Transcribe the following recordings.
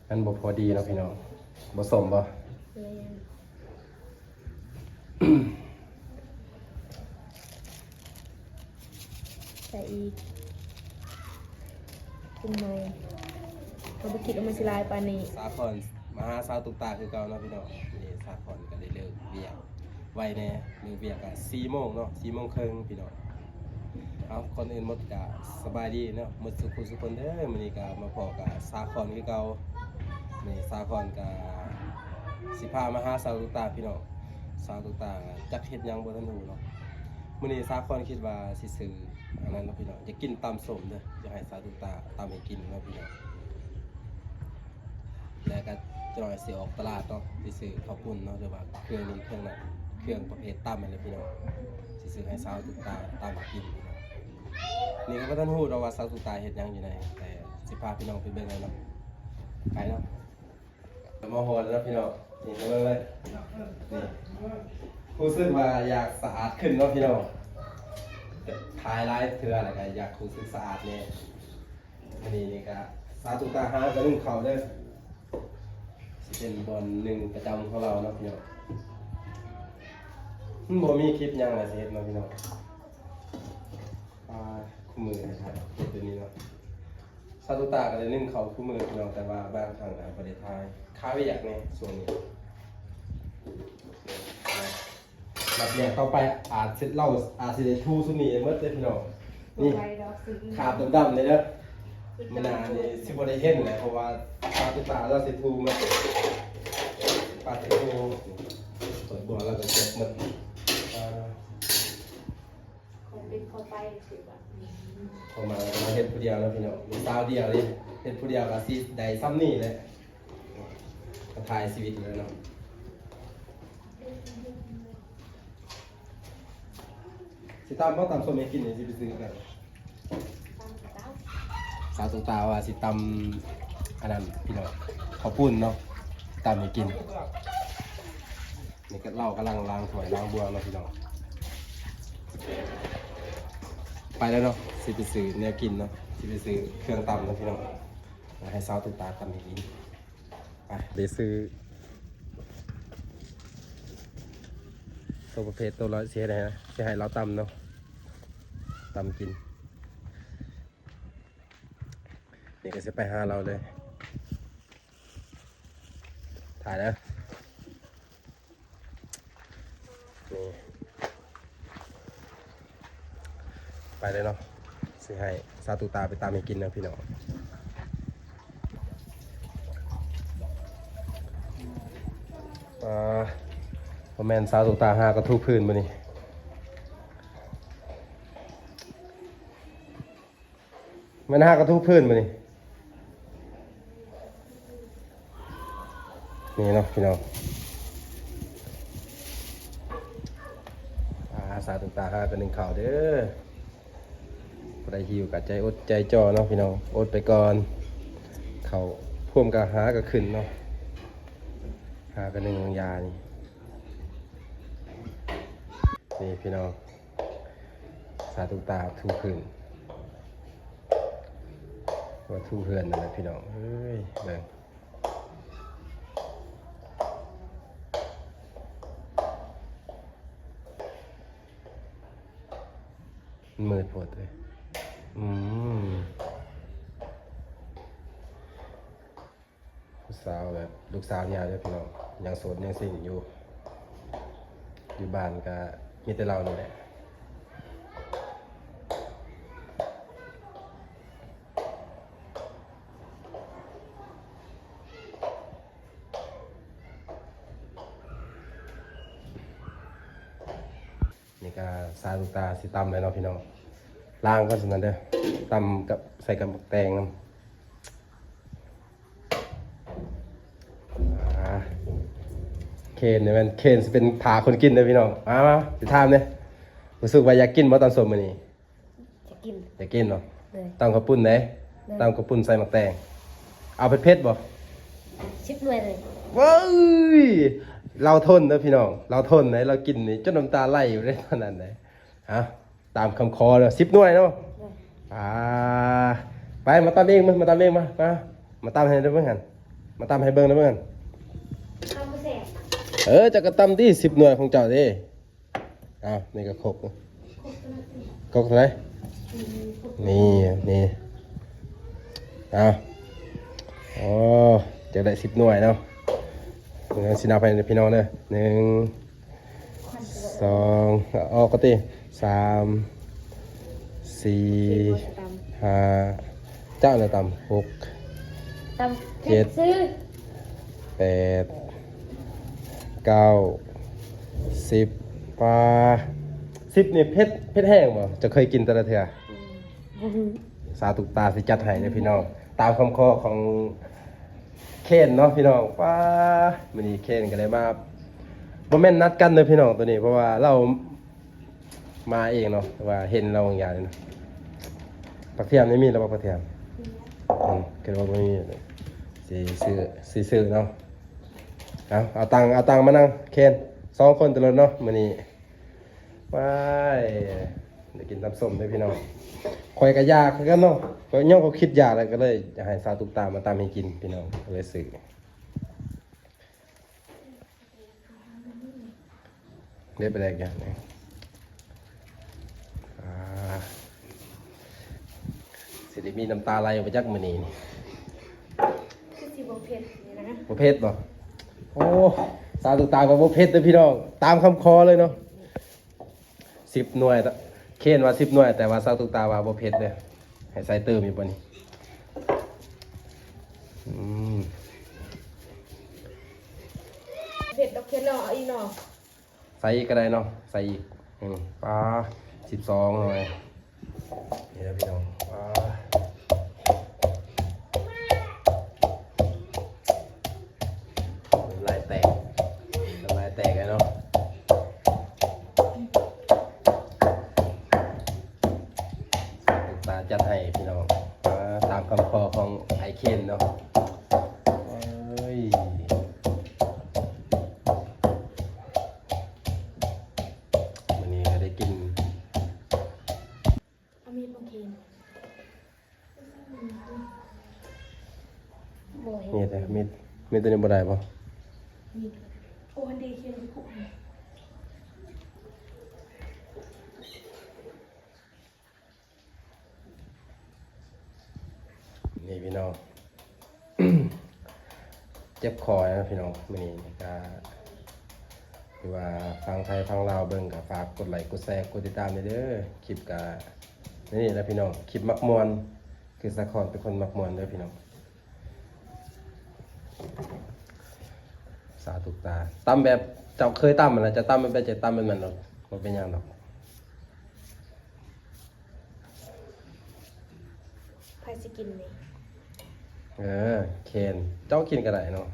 มันบ่พอดีเนาะพี่น้องบ่สมบ่แม่นใส่อีกกินไหมเขาบ่คิดว่ามันสิลายปานนี้สาคอนมาหาสาวตุกตาคือเก่าเนาะพี่น้องนี่สาคอนก็ได้เลิกเวียกไวแน่มื้อเวียกก็4 โมงเนาะ4 โมงครึ่งพี่น้องเอาคนอื่นหมดก็สบายดีเนาะหมดสุขสุขคนเด้อมื้อนี้ก็มาพอกับสาคอนคือเก่านี่สาคอนก็สิพามาหาสาวตุกตาพี่น้องสาวตุกตาจักเฮ็ดหยังบ่ทันรู้เนาะมื้อนี้สาคอนคิดว่าสิซื้ออันนั้นเนาะพี่น้องอยากกินตำส้มเด้ออยากให้สาวตุกตาตำให้กินเนาะพี่น้องแล้วก็จะหน่อยสิออกตลาดเนาะสิซื้อข้าวปุ้นเนาะหรือว่าเครื่องนี้เครื่องนั้นเครื่องประเภทตำอะไรพี่น้องสิซื้อให้สาวตุกตาตำให้กินพี่น้องนี่ก็บ่ทันรู้ดอกว่าสาวตุกตาเฮ็ดหยังอยู่ไหนแต่สิพาพี่น้องไปเบิ่งกันเนาะไปเนาะมาฮอดแล้วพี่น้องนี่มาเลยนี่รู้สึกว่าอยากสะอาดขึ้นเนาะพี่น้องถ่ายหลายเทื่อแล้วก็อยากรู้สึกสะอาดแน่อันนี้นี่ก็สาวตุกตาหาก็นึ่งข้าวเด้อสิเป็นบอลหนึ่งประจำของเราเนาะพี่น้องมันบ่มีคลิปหยังอะไรสิเฮ็ดเนาะพี่น้องคู่มือนะครับเฮ็ดตัวนี้เนาะซาตุตาก็ได้นึ่งเขาคู่มือพี่น้องแต่ว่าบางครั้งอาจบ่ได้ถ่ายค้าไว้อยากในส่วนนี้แบบเนี้ยเข้าไปอาจสิเราอาจสิได้ทูซุนี่หมดเลยพี่น้องนี่ขาบดำๆเลยเด้อมันน่านี่สิบ่ได้เห็นเลยเพราะว่าซาตุตาเราสิทูมันปาเตโตเปิดบัวแล้วก็เก็บมันคนเป็นคนไปสิแบบพอมาเฮ็ดผู้เดียวแล้วพี่น้องมีสาวเดียวดิเฮ็ดผู้เดียวก็สิได้ซ้ำนี่แหละก็ถ่ายชีวิตเลยเนาะสิตามบ่ตามส้มให้กินนี่สิไปซื้อกันสาวตุกตาว่าสิตำอันนั้นพี่น้องข้าวปุ้นเนาะตำให้กินนี่ก็เรากำลังล้างถ้วยล้างบัวเนาะพี่น้องไปแล้วเนาะสิไปซื้อเนื้อกินเนาะสิไปซื้อเครื่องตำเนาะพี่น้องให้สาวตุกตาตำให้กินไปไปซื้อตัวประเภทตัวร้อยเสียได้นะจะให้เราตำเนาะตำกินนี่ก็จะไปหาเราเลยถ่ายแล้วนี่ไปเลยเนาะสิให้ซาตุตาไปตามให้กินนะพี่น้องพอแมนซาตุตาหากระทุกพื้นมานี่มันหากระทุกพื้นมานี่นี่เนาะพี่น้องสาตุตาหากันหนึ่งข่าวเด้อใครหิวกับใจอดใจจ่อเนาะพี่น้องอดไปก่อนเขาพ่วมกับหากับขึ้นเนาะหากันหนึ่งยานี่นี่พี่น้องสาตุตาทูพื้นว่าทูเพื่อนนั่นแหละพี่น้องเฮ้ยเบิ่งมืดปวดเลยลูกสาวแบบลูกสาวยาวเลยพี่น้องยังโสดยังสิ่งอยู่บ้านก็มีแต่เรานี่แหละนี่ก็ซาลูตาสิตำเลยเนาะพี่น้องล้างก็สำคัญเด้อตำกับใส่กับแตงน้ำเคนเนี่ยมันเคนสิเป็นถาคนกินเลยพี่น้องมาสิทามเนี่ยรู้สึกว่าอยากกินบ่ตอนสมมื้อนี้จะกินอยากกินเนาะตำข้าวปุ้นไหนตำข้าวปุ้นใส่หมักแตงเอาเผ็ดบ่ชิบด้วยเลยว้ายเราทนนะพี่น้องเราทนไหนเรากินนี่จนน้ำตาไหลอยู่ได้ขนาดไหนตามคำคอเลย10 หน่วยเนาะไปมาตามเองมาตามเองมาตามให้ได้เพื่อน มาตำให้เบิ่งนะเพื่อน ข้าวกระแสบ จะกระตำที่10 หน่วยของเจ้าเด้อ้าวนี่ก็ครบครบเท่าไหร่นี่อ้าวอ๋อจะได้10 หน่วยเนาะงั้นสินับให้พี่น้องเด้อ1 2ออกก็ติ3 4 5เจ้าน่ะตำ6 ตำเผ็ดซื้อ 8 9 10ปลา10นี่เผ็ดแห้งบ่จะเคยกินแต่ละเทื่อสาตุกตาสิจัดให้เด้อพี่น้องตามคำขอของเคนเนาะพี่น้องป้ามื้อนี้เคนก็เลยมาบ่แม่นนัดกันเด้อพี่น้องตัวนี้เพราะว่าเรามาเองเนาะว่าเห็นเราอย่างนี้เนาะผักเทียมนี่มีแล้วบ่ผักเทียมคิดว่าบ่มีสิซื้อเนาะเอาตังค์มานั่งเคน2 คนตลอดเนาะมื้อนี้ไปได้กินน้ำส้มด้วยพี่น้องข่อยก็อยากคือกันเนาะข่อยย่อมก็คิดอยากแล้วก็เลยอยากให้สาวตุกตามาตามให้กินพี่น้องก็เลยซื้อเรียบไปแล้วอย่างนี้สิได้มีน้ำตาไหลออกมาจากมื้อนี้นี่ คือสิบ่เผ็ดนี่นะ บ่เผ็ดบ่โอ้สาวตุกตาก็บ่เผ็ดเด้อพี่น้องตามคำขอเลยเนาะ10 หน่วยเคนว่า10 หน่วยแต่ว่าสาวตุกตาว่าบ่เผ็ดเด้อให้ใส่เติมอีกบ่นี่เผ็ดดอกเค็ดเนาะเอาอีกเนาะ ใส่อีกก็ได้เนาะใส่อีกปลา12หน่อยนี่นะพี่น้องปลาลายแตกเลยเนาะตาจัดให้พี่น้องตามคำขอของไอเคนเนาะวันนี้ก็ได้กิน เอามีดมาเค็มบ่เห็น นี่แต่มีตัวนี้บ่ได้ป่ะ มีดโอ้อันดีเค็มที่กู นี่พี่น้อง เจ็บคอนะพี่น้องมื้อนี้ก็คือว่าฟังไทยฟังลาวเบิ่งก็ฝากกดไลค์กดแชร์กดติดตามเด้อคลิปก็นี่นะพี่น้องคลิปมักม่วนคือสะคอนเป็นคนมักม่วนเด้อพี่น้องสาธุตาตำแบบเจ้าเคยตำมันนะจะตำมันแบบจะตำมันหรอกบ่เป็นหยังดอก ใครสิกินนี่ เคนเจ้ากินก็ได้เนาะ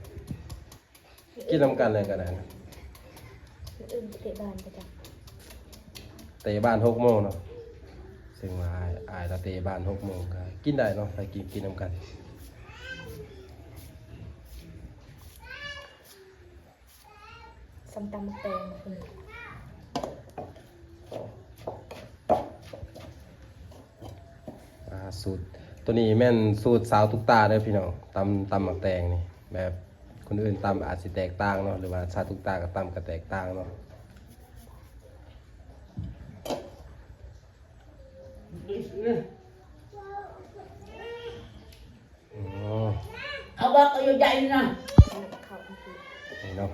กินนำกันเลยก็ได้นะ มื้ออื่นไปเตะบ้านไปจ้ะ เตะบ้าน6 โมงเนาะซึ่งว่าอายตาเตะบ้าน6 โมงก็กินได้เนาะไปกินนำกันส้มตำมะแตงคุณ สูตรตัวนี้แม่นสูตรสาวทุกตาเด้อพี่น้องตำหมักแตงนี่แบบคนอื่นตำอาจสิแตกต่างเนาะหรือว่าสาวทุกตาก็ตำก็แตกต่างเนาะเอาบักเอาใหญ่ๆนะ ข้าวอันดี นี่เนาะ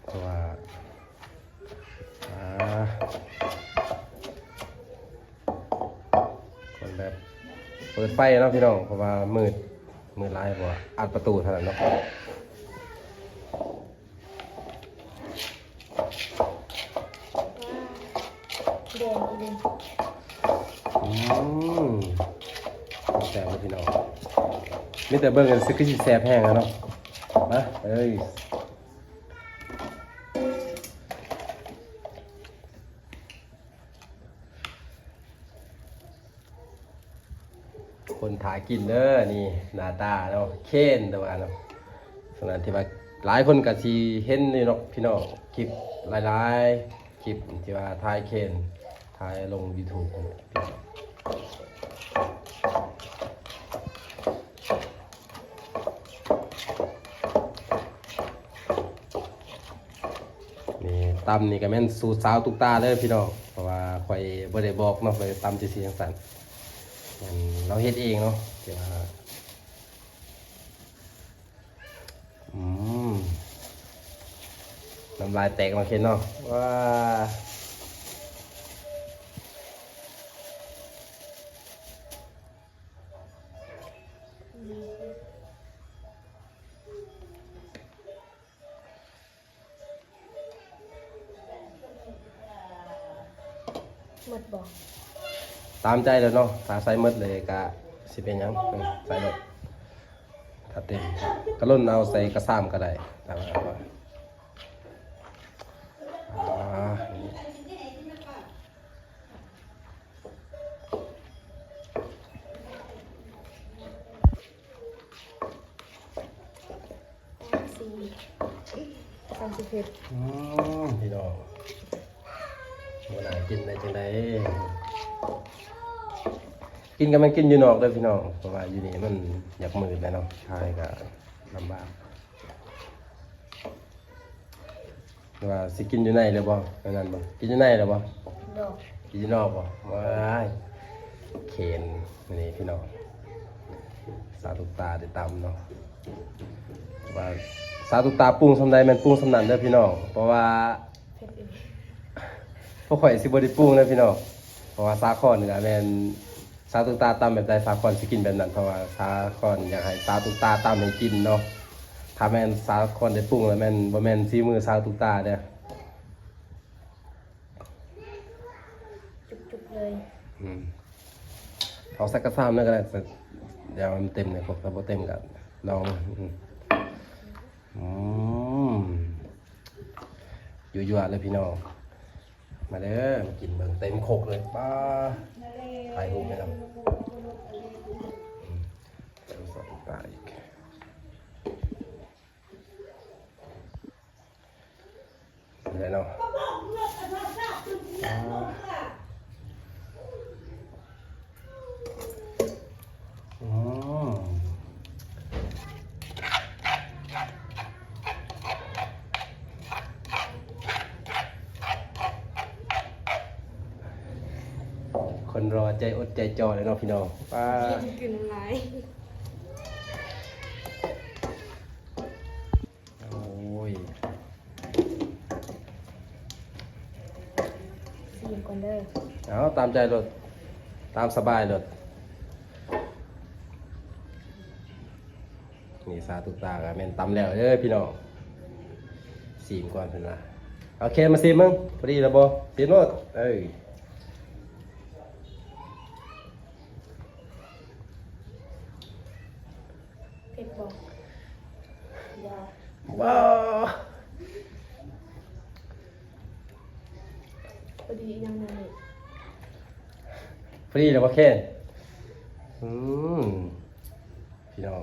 เพราะว่าคนแบบเปิดไฟเนาะพี่น้องเพราะว่ามืดร้ายเพราะว่าอัดประตูเท่านั้นเนาะ แดงอีเลย แซ่บเลยพี่น้องมีแต่เบิ่งกันซึกสิแซ่บแห้งแล้วเนาะมาเอ้ยคนถากินเด้อนี่หน้าตาเนาะเค้นแต่ว่าเนาะสำหรับที่ว่าหลายคนก็สิเห็นนี่เนาะพี่น้องคลิปหลายๆคลิปที่ว่าถ่ายเค้นถ่ายลง YouTube พ ตำนี่ก็แม่นสูตรสาวตุกตาเลยพี่น้องเพราะว่าข่อยบ่ได้บอกเนาะข่อยตำจังซี่จังซั่นมันเราเฮ็ดเองเนาะที่ว่าอืมน้ำลายแตกมาเข็นเนาะว้าหมดบ่ ตามใจแล้วเนาะถ้าใส่หมดเลยก็สิเป็นหยังใส่หมดถ้าเต็มก็ล้นเอาใส่กระซ้ำก็ได้ตามเอาว่านี่ 30 พี่น้องเวลากินได้จังไดกินกันมันกินอยู่นอกเด้อพี่น้องเพราะว่าอยู่นี่มันอยากมืดแหละเนาะใช่ก็ลำบากว่าสิกินอยู่ในเลยบ่นั่นบ่กินอยู่ในเลยบ่ ดอก กินอยู่นอกบ่ว้ายเคนนี่พี่น้องสาธุตาได้ตำเนาะว่าสาธุตาปรุงสำใดแม่นปรุงสำนั้นเด้อพี่น้องเพราะว่า เผ็ดอีก พวกข่อยสิบ่ได้ปรุงเด้อพี่น้องเพราะว่าสาคอนนี่ก็แม่นสาธุตาตำแบบใดสาคอนสิกินแบบนั้นเพราะว่าสาคอนอยากให้สาธุตาตำให้กินเนาะถ้าแม่นสาคอนได้ปรุงแล้วแม่นบ่แม่นฝีมือสาธุตาเด้อ จุกๆเลย เอาสักกระซ้ำนั่นก็ได้แต่เดี๋ยวมันเต็มเลยพวกถ้าบ่เต็มก็ลองยั่วๆเลยพี่น้องมาเด้อมากินเบิ่งเต็มโคกเลยป้าถ่ายรูปให้เราเดี๋ยวสองตาอีกเดี๋ยวเนาะคนรอใจอดใจจ่อเลยเนาะพี่น้องป้า กินน้ำลาย โอ้ย ชิมก่อนเด้อ เอาตามใจรถตามสบายรถนี่สาธุตากับแม่นตำแล้วเด้อพี่น้องซีมก่อนเพิ่นว่าโอเคมาซีมมึงพอดีแล้วบ่ซีมรถเอ้ย เผ็ดบ่ยา ว้าว พอดียังไง พอดีแล้วบ่เคนพี่น้อง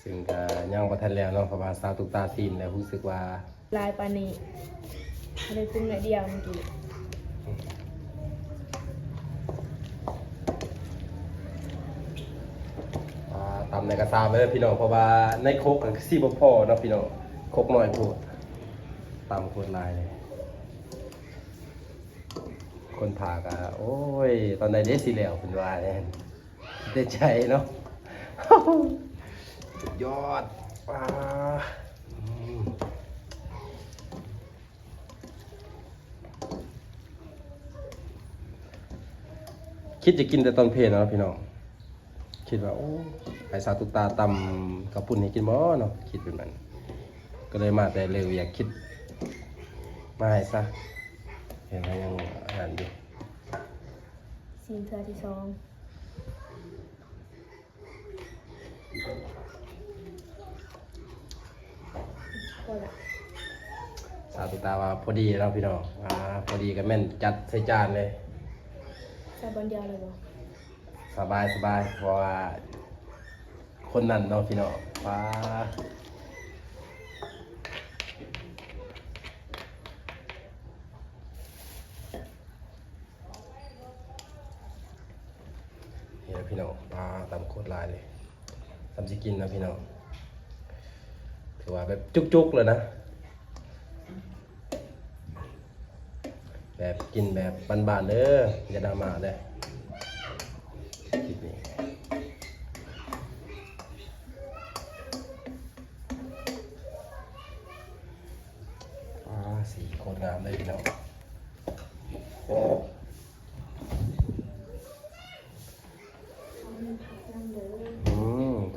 ซึ่งก็ยังบ่ทันแล้วเนาะเพราะว่าสาวตุกตาซีมแล้วรู้สึกว่า ลายปานนี้เลยปรุงหน่อยเดียวเมื่อกี้ ตำในกระซามเลยพี่น้องเพราะว่าในโคกก็สิบ่พอเนาะพี่น้องโคกน้อยโพดตำโคตรลายเลยคนผ่าก็โอ้ยตอนใดเด้สิแล้วเพิ่นว่าแน่ได้ใจเนาะ สุดยอดว้าคิดจะกินแต่ตอนเพลเนาะพี่น้องคิดว่าโอ้ไอ้สาวตุกตาตำกระปุ่นให้กินบ่เนาะคิดเป็นมันก็เลยมาแต่เร็วอยากคิดมาให้ซะเห็นไหมยังอ่านอยู่ ซีมเธอที่สองพอละ สาวตุกตาว่าพอดีแล้วพี่น้องพอดีก็แม่นจัดใส่จานเลย ใส่บอลเดียวเลยบ่ สบายเพราะว่าคนนั้นเนาะพี่น้องว้า พี่น้องปลาตำโคตรลายเลยทำสิกินนะพี่น้องถือว่าแบบจุกๆเลยนะแบบกินแบบบานๆเด้ออย่าดราม่าเด้อคลิปนี้สีโคตรงามเลยพี่น้อง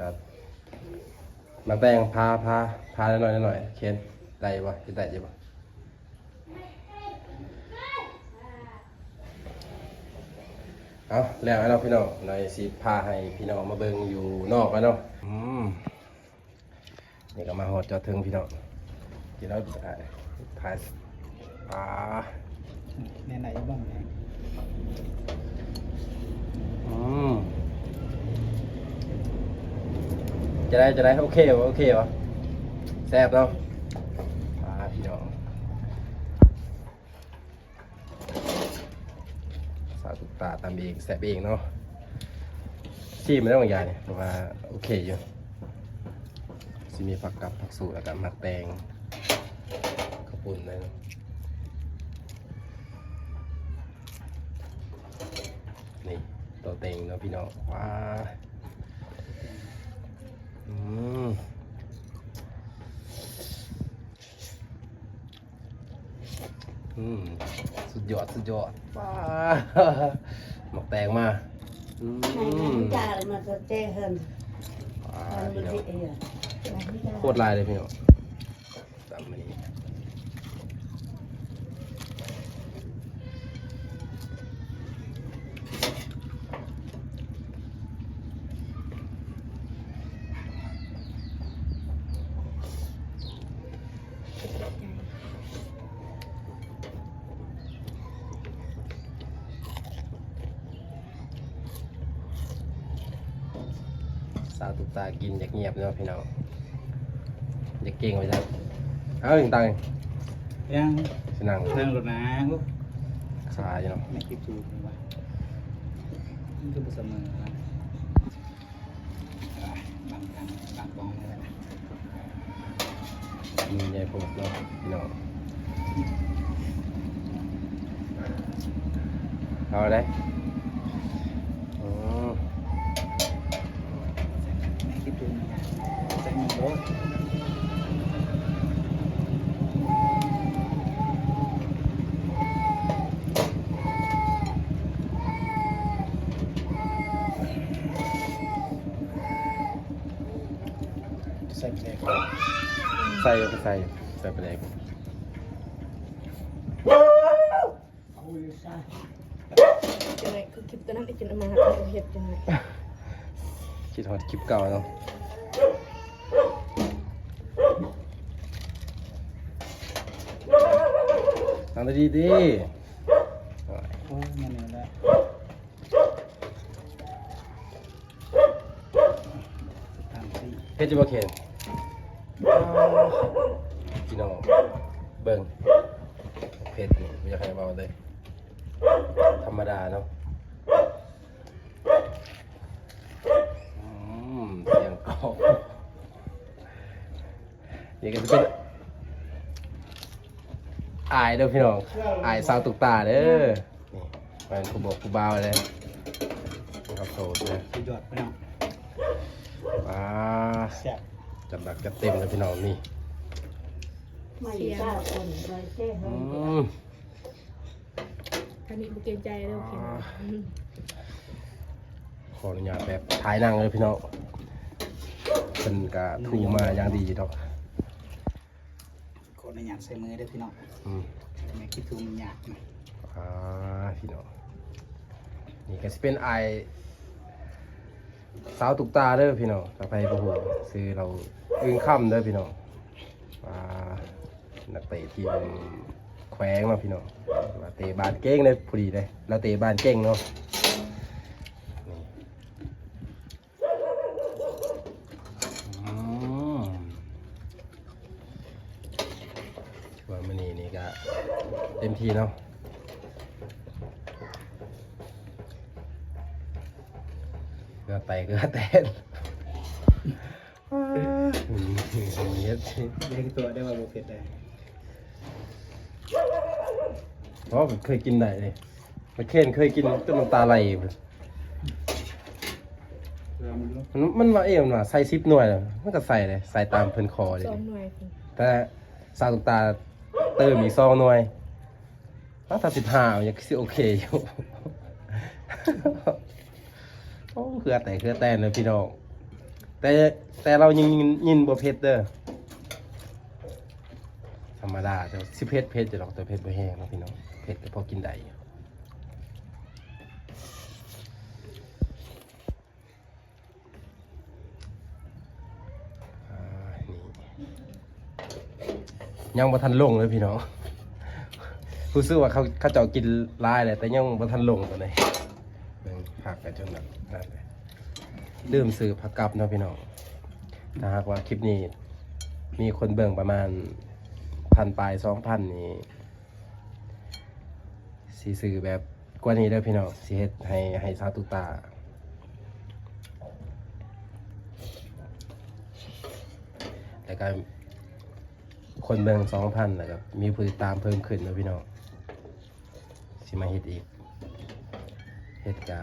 จัดมาแตงพาหน่อยเคนได้ปะจะได้ปะเอาแล้วให้เราพี่น้องในสีพาให้พี่น้องมาเบิ่งอยู่นอกกันเนาะนี่ก็มาหอดจอดถึงพี่น้องกินแล้วถ่ายปลาในไหนบ้างเนี่ยจะได้โอเควะแซ่บเนาะปลาพี่น้องสาวตุกตาตามเองแซ่บเองเนาะซีมันได้บางอย่างเนี่ยเพราะว่าโอเคอยู่สิมีผักกับผักสูตรแล้วก็หมักแตงข้าวปุ้นเลยเนาะนี่ตัวเต็งเนาะพี่น้องว้าสุดยอดว้าหมักแตงมาจ่ามาจะเจ้เฮิน พี่น้องโคตรลายเลยพี่น้องตามมานี้สาวตุกตากินอยากเงียบเนาะพี่น้องอยากเก่งไปจ้ะเอาถึงตังยังสนั่ง นั่งรถนะขาอยู่เนาะไม่คิดถูกเลยว่านี่คือบุษเสมอนะบางกองอะไรนะมีใหญ่พวกเนาะพี่น้องเอาได้คิดถูกจะมีรถใส่ไปเลยใส่ไปเลยจังไงคือคลิปตัวนั้นไอ้จนเอามาหาเห็ดจังไง คิดฮอดคลิปเก่าเนาะทำดีโอ้ยมันเนี่ยได้เพชรจุบเคนพี่น้องเบิ่งเพชรนี่ไม่อยากให้เบาเลยธรรมดาเนาะเสียงกรอบนี่ก็จะเป็นอายเด้อพี่น้องอายสาวตุกตาเด้อนี่เป็นกูบอกกูบ่าวเลยครับโสดนะ สุดยอดไปเนาะแซ่บจัดหนักจัดเต็มเลยพี่น้องนี่ไม่กล้าคนเลยเจ้เฮินอันนี้บุกเกรงใจเลยโอเค ขออนุญาตแบบถ่ายนั่งเลยพี่น้องเป็นกะทูมาอย่างดีดอกคนในหยาดใส่มือได้พี่น้องไม่คิดถูกมันหยาดนะพี่น้องนี่ก็จะเป็นไอสาวตุกตาเด้อพี่น้องถ้าไปประหัวซื้อเราอึ้งค่ำเด้อพี่น้องนักเตะทีมแขวงมาพี่น้องเตะบานเก่งเลยพอดีเลยเราเตะบานเก่งเนาะว่ามันนี่ก็เต็มที่เนาะ เกลือแตนเฮ็ด เลี้ยงตัวได้ว่าโบเผ็ดได้ เพราะผมเคยกินได้เลยมันเคนเคยกินจนน้ำตาไหลพุ่น มันว่ามันว่าใส่10หน่วยแล้วมันก็ใส่เลยใส่ตามเพิ่นคอเลย สองหน่วยคุณ แต่ซาตุกตาเติมอีก2หน่วยถ้า15ยังสิโอเคอยู่ โอ้เครือแตนเลยพี่น้องแต่เรายินบ่เผ็ดเด้อธรรมดาแต่สิเผ็ดจะดอกแต่เผ็ดบ่แห้งเนาะพี่น้องเผ็ดแต่พอกินได้อยู่นี่ยังบ่ทันลงเลยพี่น้องรู้สึกว่าเขาเจ้ากินหลายแหละแต่ยังบ่ทันลงตัวนี้เบิ่งผักกันจนแบบนั่นเลยลืมซื้อผักกับเนาะพี่น้องถ้าหากว่าคลิปนี้มีคนเบิ่งประมาณ1,000 ปลาย 2,000 นี่สิซื้อแบบกว่านี้เด้อพี่น้องสิเฮ็ดให้สาวตุกตาแล้วก็คนเบิ่ง 2,000 แล้วก็มีผู้ติดตามเพิ่มขึ้นเนาะพี่น้องสิมาเฮ็ดอีกเฮ็ดกะ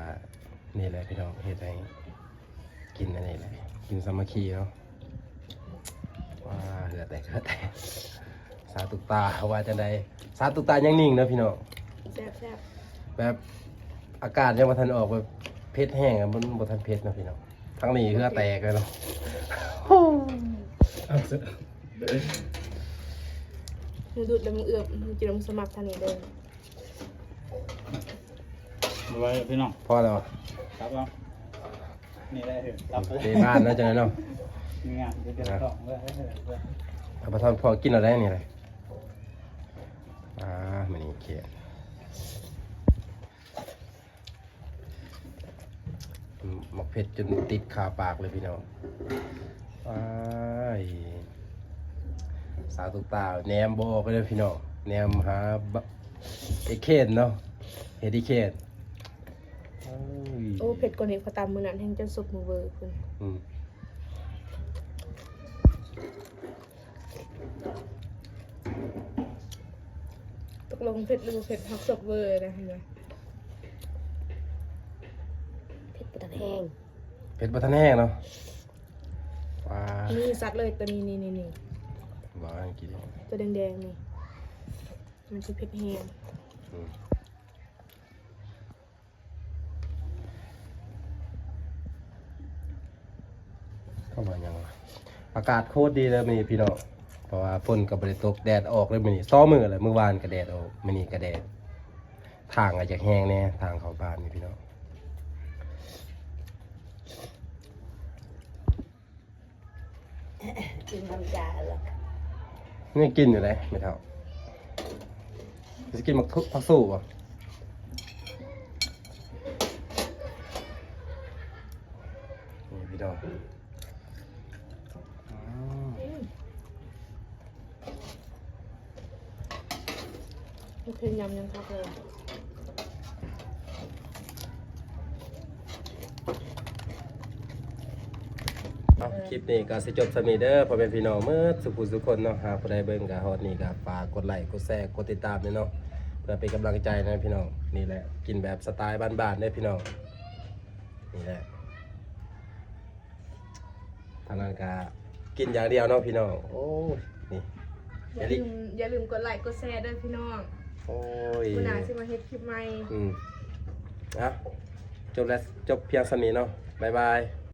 นี่แหละพี่น้องเฮ็ดให้กินอันนี้แหละกินสามัคคีเนาะว้าเหลือแต่สาตุกตาว่าจังไดสาตุกตายังนิ่งเนาะพี่น้อง แซ่บ แบบอากาศยังบ่ทันออกแบบเผ็ดแห้งอ่ะมันบ่ทันเผ็ดเนาะพี่น้องทั้งนี้เหลือแตกเลยเนาะ เอาซะ มึงดูดแล้วมึงเอือบมึงกินแล้วมึงสมัครทันนี้เด้อ มาไว้พี่น้อง พอแล้ว ครับเอานี่ได้เถอะครับ เตบ้านเนาะจังไดเนาะ มีงานเดี๋ยวจะต้องเลยเลย เอาไปทอดพอกินเอาได้นี่เลยมันนี่เขียนหมกเผ็ดจนติดคาปากเลยพี่น้องสาวตุกตาแหนมโบไปเลยพี่น้องแหนมหาไอเคนเนาะเฮดิเคนโอ้เผ็ดกว่านี้เขาตามมือนั้นแห้งจนสุกมือเวอร์คุณตกลงเผ็ดหรือเผ็ดฮักศกเวอร์นะเห็นไหม เผ็ดประแห้ง เผ็ดบัทันแห้งเนาะว้า นี่ซัดเลยตัวนี้นี่ บ้ากิน ตัวแดงๆนี่มันคือเผ็ดแห้ง เข้ามายังวะอากาศโคตรดีเลยมีพี่น้องเพราะว่าฝนกับบริตกแดดออกเลยมื้อนี้ซ้อมือเลยเมื่อวานก็แดดออกมื้อนี้ก็แดดทางอาจจะแห้งแน่ทางเข้าบ้านนี่พี่น้อง กินทำจาหรอก นี่กินอยู่เลยไม่เท่าจะกินผักสู้ป่ะนี่พี่น้อง เผ็ดยำยังคักเลย คลิปนี้ก็สิจบสมีเด้อพ่อแม่พี่น้องเมื่อสุขุสุขคนเนาะหากผู้ใดเบิ่งก็ฮอดนี่ก็ฝากกดไลค์กดแชร์กดติดตามด้วยเนาะเพื่อเป็นกำลังใจนะพี่น้องนี่แหละกินแบบสไตล์บ้านๆเด้อพี่น้องนี่แหละทางนั้นก็กินอย่างเดียวเนาะพี่น้องโอ้ยนี่ อย่าลืมกดไลค์กดแชร์ด้วยพี่น้อง โอ้ย มื้อหน้าสิมาเฮ็ดคลิปใหม่ อ่ะจบแล้วจบเพียงสำนี้เนาะบ๊ายบาย